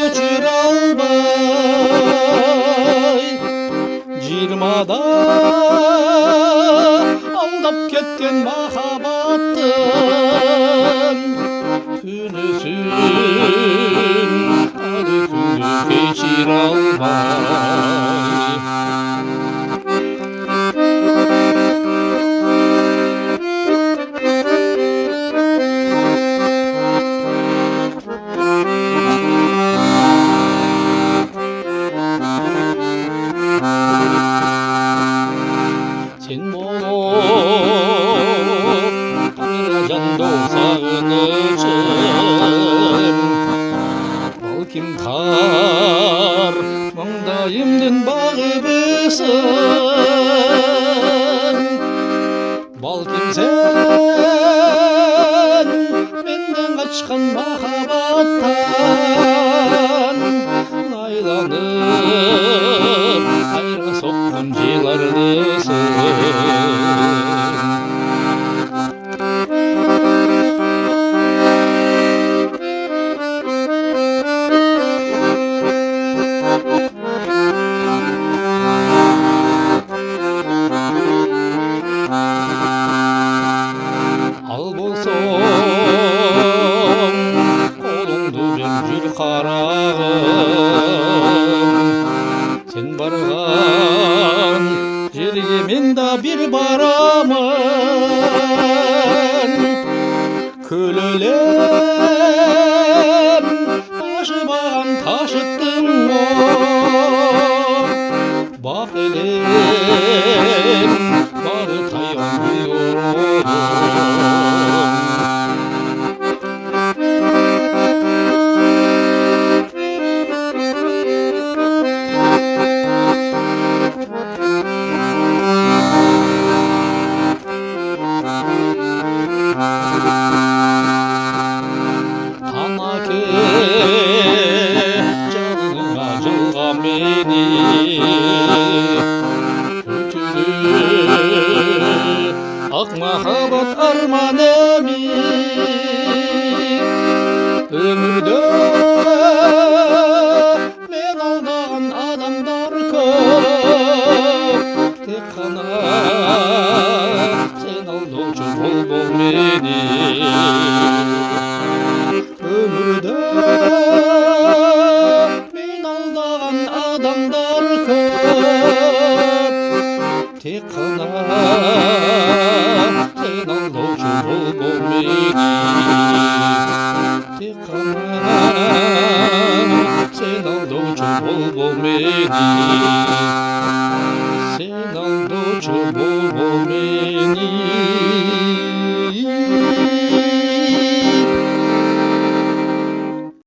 өшіре албай, жиырмада алдап кеткен махаббаттың күнәсін әлі күнге кешіре албай. Sen болып қаражанды сағынышым, балким қар маңдайымдың бағып өсін. Балким сен менден қашқан махаббаттан айланып қайырға соққан желардысың. Ал болсам қолыңды бер жүр қарағым, сен барған жерге мен да бір барамын. Көлелем ташымаған ташыттың бақ елем бары тайған ана жаныңа жылға мені ақ махаббат арман өмірде мен алдаған адамдар көп, тек қана сен алдаушы бол мені. Өмірде мен алдаған адамдар көп, тек қана сен алдаушы бол мені. Тек қана сен алдаушы бол мені.